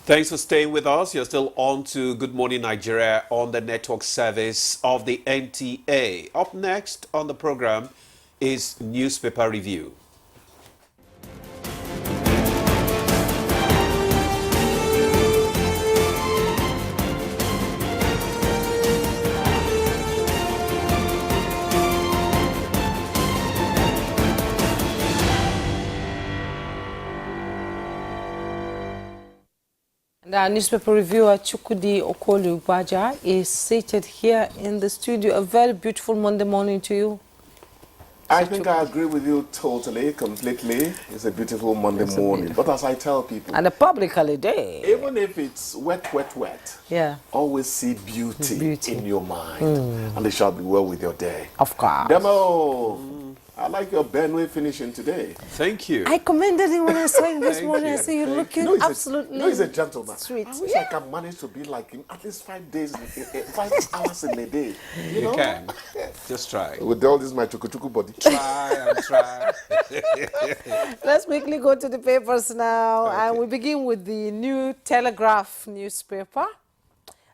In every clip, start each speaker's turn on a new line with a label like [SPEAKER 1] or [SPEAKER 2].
[SPEAKER 1] Thanks for staying with us. You're still on to Good Morning Nigeria on the network service of the NTA. Up next on the program is newspaper review.
[SPEAKER 2] The newspaper reviewer Chukudi Okolu is seated here in the studio. A very beautiful Monday morning to you.
[SPEAKER 3] I think I agree with you totally, completely. It's a beautiful Monday morning. But as I tell people,
[SPEAKER 2] and a public holiday.
[SPEAKER 3] Even if it's wet,
[SPEAKER 2] yeah,
[SPEAKER 3] always see beauty in your mind. And it shall be well with your day.
[SPEAKER 2] Of course.
[SPEAKER 3] Demo! I like your Benway finishing today.
[SPEAKER 1] Thank you.
[SPEAKER 2] I commended him when I saw him this morning. I said, you're looking absolutely
[SPEAKER 3] he's a gentleman.
[SPEAKER 2] Sweet.
[SPEAKER 3] I wish I can manage to be like him at least 5 days, 5 hours in a day.
[SPEAKER 1] You can. Just try.
[SPEAKER 3] With all this, my chuku body.
[SPEAKER 1] Try and try.
[SPEAKER 2] Let's quickly go to the papers now. Okay. And we begin with the New Telegraph newspaper.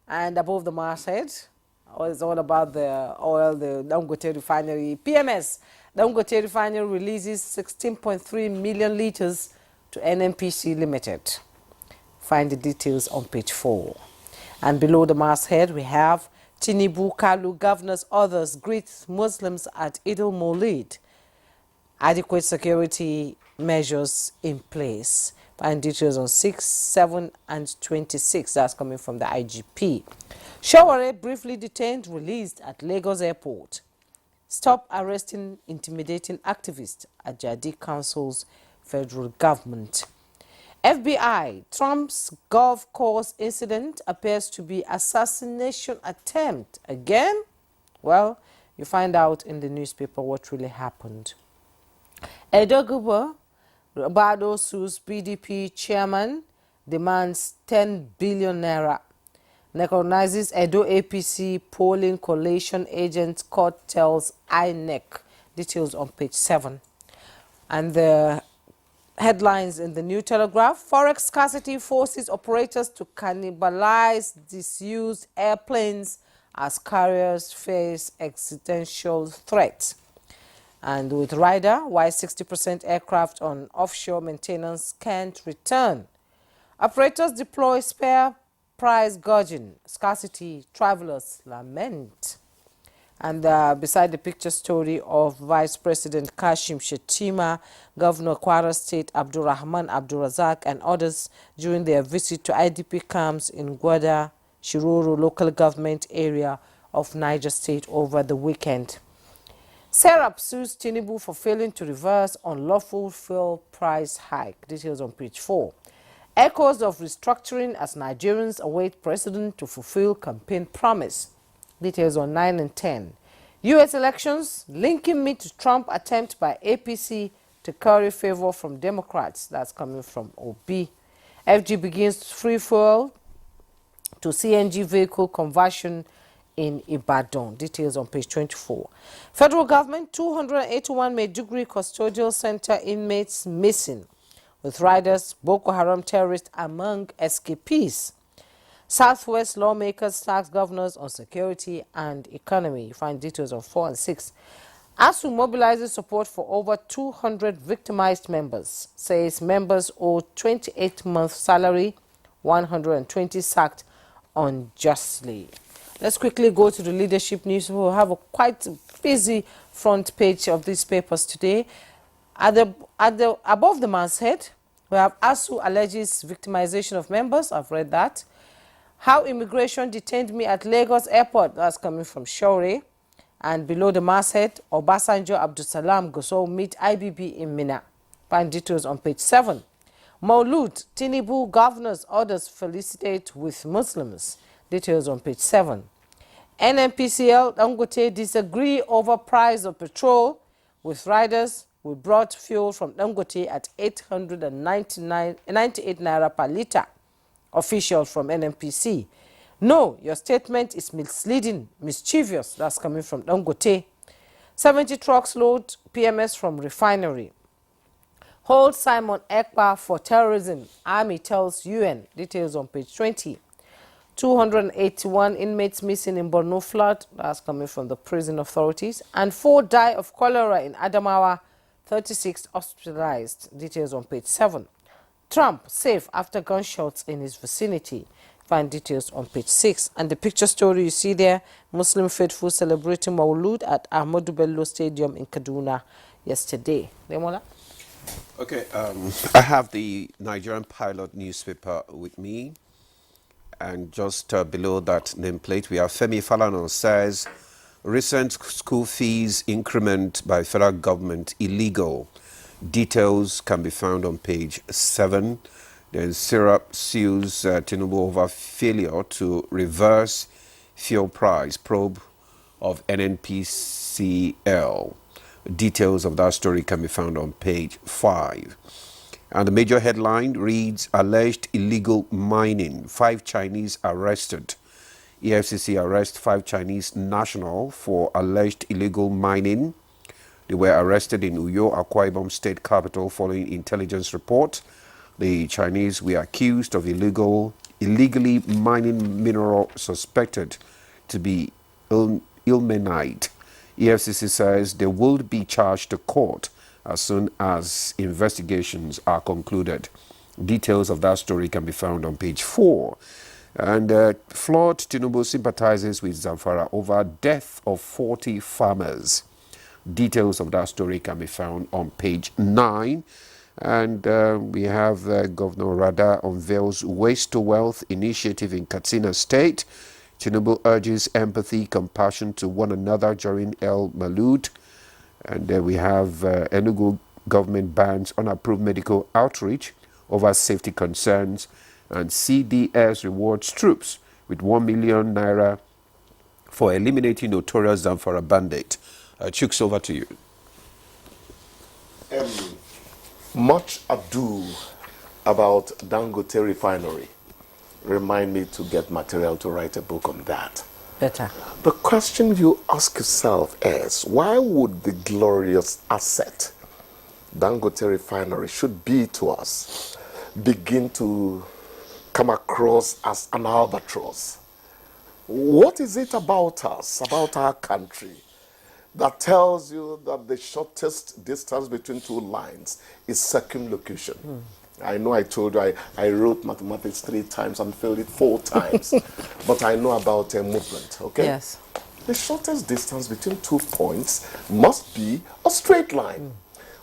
[SPEAKER 2] And above the masthead, it's all about the oil, the Dangote refinery, PMS. Dangote refinery releases 16.3 million litres to NNPC Limited. Find the details on page 4. And below the masthead, we have Tinubu, Kalu, governors, others greet Muslims at Eid al-Mawlid. Adequate security measures in place. Find details on 6, 7, and 26. That's coming from the IGP. Shaware briefly detained, released at Lagos Airport. Stop arresting intimidating activists at Jadi council's federal government. FBI, Trump's golf course incident appears to be assassination attempt. Again? Well, you find out in the newspaper what really happened. Edogubo, Rabado sues PDP chairman, demands 10 billion naira. Recognizes Edo APC polling collation agent court tells INEC. Details on page 7. And the headlines in the New Telegraph: Forex scarcity forces operators to cannibalize disused airplanes as carriers face existential threats. And with Rider, why 60% aircraft on offshore maintenance can't return. Operators deploy spare price gouging, scarcity, travelers lament. And beside the picture story of Vice President Kashim Shettima, Governor Kwara State Abdurrahman Abdurazak and others during their visit to IDP camps in Gwada, Shiroro local government area of Niger State over the weekend. Serap sues Tinubu for failing to reverse unlawful fuel price hike. Details on page 4. Echoes of restructuring as Nigerians await president to fulfill campaign promise. Details on 9 and 10. U.S. elections linking me to Trump attempt by APC to curry favor from Democrats. That's coming from OB. FG begins free fuel to CNG vehicle conversion in Ibadan. Details on page 24. Federal government, 281 Maiduguri custodial center inmates missing, with riders, Boko Haram terrorists among escapees. Southwest lawmakers tax governors on security and economy. You find details on 4 and 6. ASU mobilizes support for over 200 victimized members. Says members owe 28-month salary, 120 sacked unjustly. Let's quickly go to the leadership news. We'll have a quite busy front page of these papers today. Above the masthead, we have ASU alleges victimization of members. I've read that. How immigration detained me at Lagos Airport. That's coming from Shore. And below the masthead, Obasanjo Abdusalam Gusau meet IBB in Mina. Find details on page 7. Maulud, Tinubu, governors, others felicitate with Muslims. Details on page 7. NNPCL, Dangote disagree over price of petrol with riders. We brought fuel from Dangote at 898 naira per litre. Official from NNPC. No, your statement is misleading, mischievous. That's coming from Dangote. 70 trucks load PMS from refinery. Hold Simon Ekpa for terrorism. Army tells UN. Details on page 20. 281 inmates missing in Borno flood. That's coming from the prison authorities. And 4 die of cholera in Adamawa. 36 hospitalized. Details on page 7. Trump safe after gunshots in his vicinity. Find details on page 6. And the picture story you see there, Muslim faithful celebrating Maulud at Ahmadu Bello Stadium in Kaduna yesterday. Demola?
[SPEAKER 1] Okay, I have the Nigerian Pilot newspaper with me. And just below that nameplate, we have Femi Falana says, recent school fees increment by federal government illegal. Details can be found on page 7. Then Syrup sues Tinubu over failure to reverse fuel price probe of NNPCL. Details of that story can be found on page 5. And the major headline reads, alleged illegal mining, 5 Chinese arrested. EFCC arrests 5 Chinese nationals for alleged illegal mining. They were arrested in Uyo, Akwa Ibom State Capital following intelligence report. The Chinese were accused of illegally mining mineral suspected to be ilmenite. EFCC says they will be charged to court as soon as investigations are concluded. Details of that story can be found on page 4. And flawed Tinubu sympathizes with Zamfara over death of 40 farmers. Details of that story can be found on page 9. And we have Governor Rada unveils Waste to Wealth initiative in Katsina State. Tinubu urges empathy, compassion to one another during El Malud. And we have Enugu government bans unapproved medical outreach over safety concerns. And CDS rewards troops with 1 million naira for eliminating notorious Zamfara bandit. Chooks, over to you.
[SPEAKER 3] Much ado about Dangote refinery. Remind me to get material to write a book on that.
[SPEAKER 2] Better.
[SPEAKER 3] The question you ask yourself is, why would the glorious asset Dangote refinery should be to us begin to come across as an albatross? What is it about us, about our country, that tells you that the shortest distance between 2 lines is circumlocution? I know I told you I wrote mathematics 3 times and failed it 4 times, but I know about a movement, okay?
[SPEAKER 2] Yes.
[SPEAKER 3] The shortest distance between 2 points must be a straight line.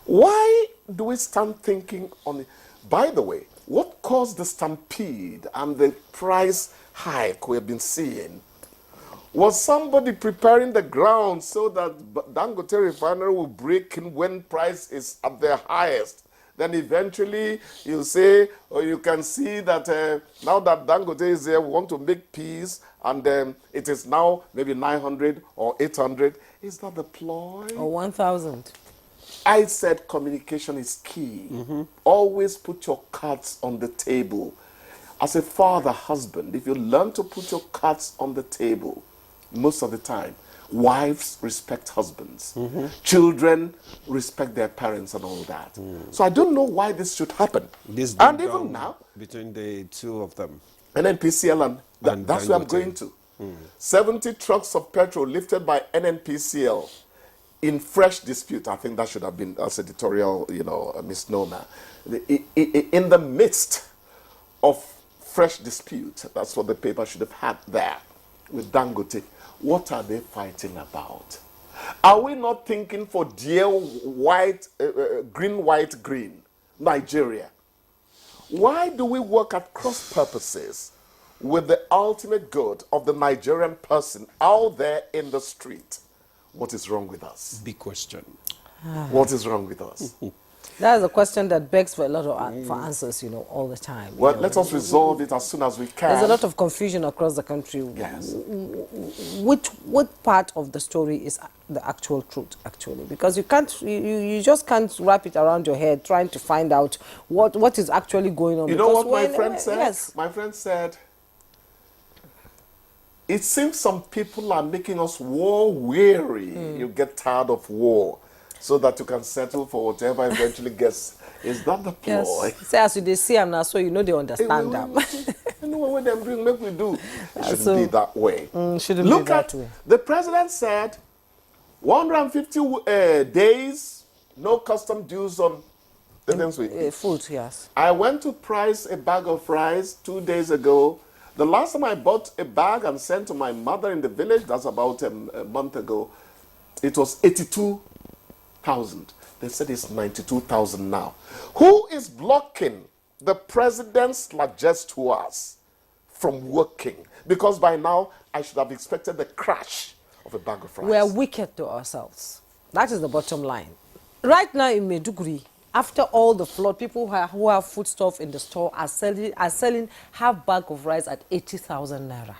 [SPEAKER 3] Why do we stand thinking on it? By the way, what caused the stampede and the price hike we have been seeing? Was somebody preparing the ground so that Dangote refinery will break in when price is at their highest? Then eventually you say, or you can see that now that Dangote is there, we want to make peace, and it is now maybe 900 or 800. Is that the ploy?
[SPEAKER 2] Or 1,000.
[SPEAKER 3] I said communication is key. Always put your cards on the table. As a father, husband, if you learn to put your cards on the table, most of the time, wives respect husbands. Children respect their parents and all that. So I don't know why this should happen.
[SPEAKER 1] This
[SPEAKER 3] And even now,
[SPEAKER 1] between the 2 of them.
[SPEAKER 3] NNPCL and that's where I'm
[SPEAKER 1] Dangote.
[SPEAKER 3] going to. 70 trucks of petrol lifted by NNPCL in fresh dispute. I think that should have been as editorial, a misnomer. In the midst of fresh dispute, that's what the paper should have had there with Dangote. What are they fighting about? Are we not thinking for dear white, green, Nigeria? Why do we work at cross purposes with the ultimate good of the Nigerian person out there in the street? What is wrong with us?
[SPEAKER 1] Big question.
[SPEAKER 3] What is wrong with us?
[SPEAKER 2] That is a question that begs for a lot of for answers, all the time.
[SPEAKER 3] Well, let us resolve it as soon as we can.
[SPEAKER 2] There's a lot of confusion across the country.
[SPEAKER 3] Yes.
[SPEAKER 2] What part of the story is the actual truth, actually? Because you just can't wrap it around your head trying to find out what is actually going on.
[SPEAKER 3] You know what my friend said?
[SPEAKER 2] Yes.
[SPEAKER 3] My friend said, it seems some people are making us war weary. You get tired of war. so that you can settle for whatever eventually gets. Is that the ploy?
[SPEAKER 2] Yes. Say as you they see them now, so you know they understand them.
[SPEAKER 3] Anyway, when them bring, make we do. It shouldn't
[SPEAKER 2] So,
[SPEAKER 3] be that way.
[SPEAKER 2] Shouldn't
[SPEAKER 3] Look
[SPEAKER 2] be that
[SPEAKER 3] at
[SPEAKER 2] way.
[SPEAKER 3] the president said 150 days, no custom dues on the things we eat.
[SPEAKER 2] Food, yes.
[SPEAKER 3] I went to price a bag of rice 2 days ago. The last time I bought a bag and sent to my mother in the village, that's about a month ago, it was 82,000. They said it's 92,000 now. Who is blocking the president's largesse to us from working? Because by now, I should have expected the crash of a bag of rice.
[SPEAKER 2] We are wicked to ourselves. That is the bottom line. Right now in Maiduguri, after all the flood, people who have foodstuff in the store are selling half bag of rice at 80,000 naira.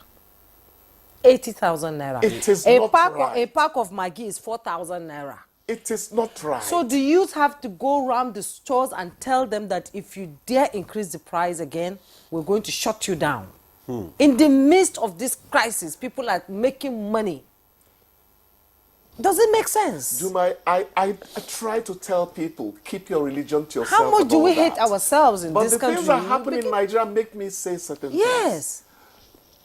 [SPEAKER 2] 80,000 naira.
[SPEAKER 3] It is not right.
[SPEAKER 2] A pack of Maggi is 4,000 naira.
[SPEAKER 3] It is not right.
[SPEAKER 2] So the youth have to go around the stores and tell them that if you dare increase the price again, we're going to shut you down. In the midst of this crisis, people are making money. Does it make sense?
[SPEAKER 3] Juma, I try to tell people, keep your religion to yourself.
[SPEAKER 2] How much do we hate
[SPEAKER 3] that.
[SPEAKER 2] ourselves in
[SPEAKER 3] But
[SPEAKER 2] this country?
[SPEAKER 3] But the things that happen in Nigeria make me say certain things.
[SPEAKER 2] Yes.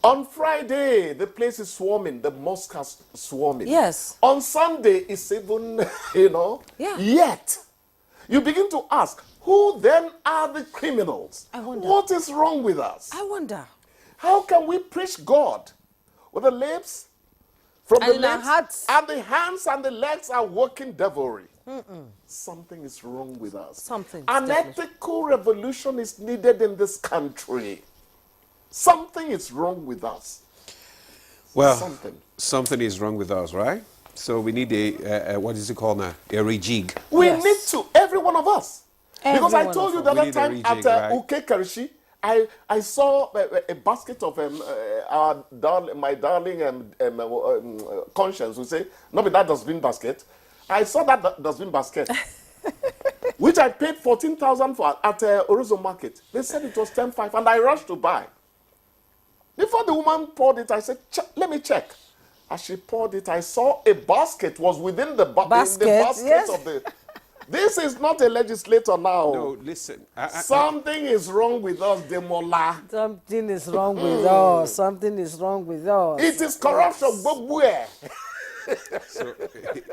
[SPEAKER 3] On Friday, the place is swarming. The mosque is swarming.
[SPEAKER 2] Yes.
[SPEAKER 3] On Sunday, it's even, you know.
[SPEAKER 2] Yeah.
[SPEAKER 3] Yet, you begin to ask, who then are the criminals?
[SPEAKER 2] I wonder.
[SPEAKER 3] What is wrong with us?
[SPEAKER 2] I wonder.
[SPEAKER 3] How can we preach God with the lips? From
[SPEAKER 2] And
[SPEAKER 3] the
[SPEAKER 2] in our
[SPEAKER 3] lips,
[SPEAKER 2] hearts.
[SPEAKER 3] and the hands and the legs are working devilry. Something is wrong with us.
[SPEAKER 2] Something.
[SPEAKER 3] An ethical revolution is needed in this country. Something is wrong with us.
[SPEAKER 1] Well,
[SPEAKER 3] something
[SPEAKER 1] is wrong with us, right? So we need a what is it called now? A rejig.
[SPEAKER 3] We
[SPEAKER 2] Yes.
[SPEAKER 3] need to, every one of us. Because I
[SPEAKER 2] Every
[SPEAKER 3] told
[SPEAKER 2] one
[SPEAKER 3] you
[SPEAKER 2] of
[SPEAKER 3] the
[SPEAKER 1] us.
[SPEAKER 3] other
[SPEAKER 1] We need a
[SPEAKER 3] time
[SPEAKER 1] rejig,
[SPEAKER 3] at
[SPEAKER 1] right?
[SPEAKER 3] Uke Karishi, I saw a basket of my darling Conscience who say, no, but that dustbin basket. I saw that dustbin basket, which I paid 14,000 for at Orozo Market. They said it was 10,500 and I rushed to buy. Before the woman poured it, I said, let me check. As she poured it, I saw a basket was within the basket
[SPEAKER 2] yes.
[SPEAKER 3] of the... This is not a legislator now.
[SPEAKER 1] No, listen.
[SPEAKER 3] Something is wrong with us, Demola.
[SPEAKER 2] Something is wrong with us. Something is wrong with us.
[SPEAKER 3] It is corruption, Bobue.
[SPEAKER 1] So,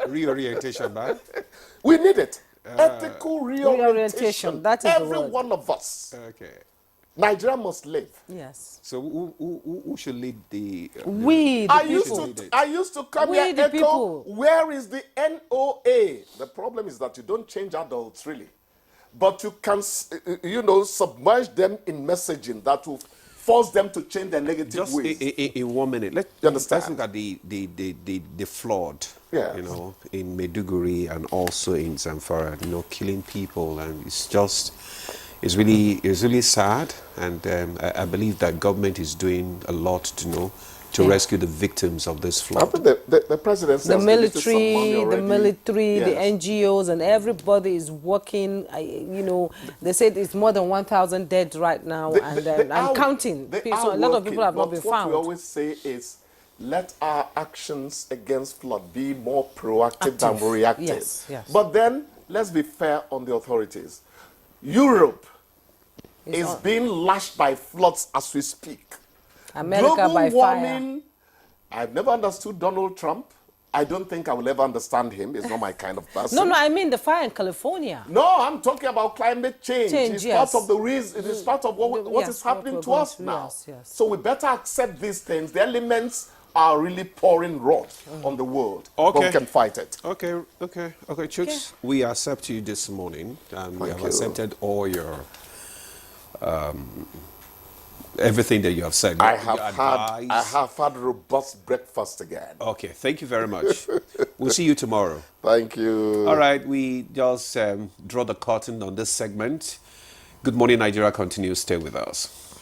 [SPEAKER 1] reorientation, man.
[SPEAKER 3] We need it. Ethical reorientation.
[SPEAKER 2] That is the
[SPEAKER 3] Every
[SPEAKER 2] word.
[SPEAKER 3] one of us.
[SPEAKER 1] Okay.
[SPEAKER 3] Nigeria must live.
[SPEAKER 2] Yes.
[SPEAKER 1] So who should lead the...
[SPEAKER 2] We, the
[SPEAKER 3] I
[SPEAKER 2] people.
[SPEAKER 3] used to come
[SPEAKER 2] We
[SPEAKER 3] here
[SPEAKER 2] the
[SPEAKER 3] echo,
[SPEAKER 2] people.
[SPEAKER 3] where is the NOA? The problem is that you don't change adults, really. But you can, submerge them in messaging that will force them to change their negative
[SPEAKER 1] Just
[SPEAKER 3] ways.
[SPEAKER 1] in 1 minute,
[SPEAKER 3] You understand?
[SPEAKER 1] let's look at the flood,
[SPEAKER 3] Yes.
[SPEAKER 1] in Maiduguri and also in Zamfara, killing people, and it's really sad, and I believe that government is doing a lot to rescue the victims of this
[SPEAKER 3] I
[SPEAKER 1] flood.
[SPEAKER 3] think the president says
[SPEAKER 2] The
[SPEAKER 3] they need to
[SPEAKER 2] military,
[SPEAKER 3] some money already.
[SPEAKER 2] the
[SPEAKER 3] Yes.
[SPEAKER 2] NGOs, and everybody is working. They said it's more than 1,000 dead right now, and counting.
[SPEAKER 3] They
[SPEAKER 2] So
[SPEAKER 3] are
[SPEAKER 2] a lot of
[SPEAKER 3] working,
[SPEAKER 2] people have not
[SPEAKER 3] but
[SPEAKER 2] been
[SPEAKER 3] what
[SPEAKER 2] found.
[SPEAKER 3] we always say is, let our actions against flood be more proactive than
[SPEAKER 2] Active.
[SPEAKER 3] reactive.
[SPEAKER 2] Yes, yes.
[SPEAKER 3] But then, let's be fair on the authorities. Europe is being lashed by floods as we speak.
[SPEAKER 2] America
[SPEAKER 3] Global
[SPEAKER 2] by fire.
[SPEAKER 3] warming, I've never understood Donald Trump. I don't think I will ever understand him. He's not my kind of person.
[SPEAKER 2] No, I mean the fire in California.
[SPEAKER 3] No, I'm talking about climate change. It's
[SPEAKER 2] yes.
[SPEAKER 3] part of the reason. It is part of what
[SPEAKER 2] yes,
[SPEAKER 3] is happening
[SPEAKER 2] what
[SPEAKER 3] to
[SPEAKER 2] we're
[SPEAKER 3] us
[SPEAKER 2] going
[SPEAKER 3] now.
[SPEAKER 2] through, yes.
[SPEAKER 3] So we better accept these things. The elements are really pouring wrath on the world. But we can fight it.
[SPEAKER 1] Okay, Chooks, we accept you this morning, and we have accepted all your everything that you have said.
[SPEAKER 3] I
[SPEAKER 1] your
[SPEAKER 3] have had robust breakfast again.
[SPEAKER 1] Okay, thank you very much. We'll see you tomorrow.
[SPEAKER 3] Thank you.
[SPEAKER 1] All right, we just draw the curtain on this segment. Good Morning Nigeria continues. Stay with us.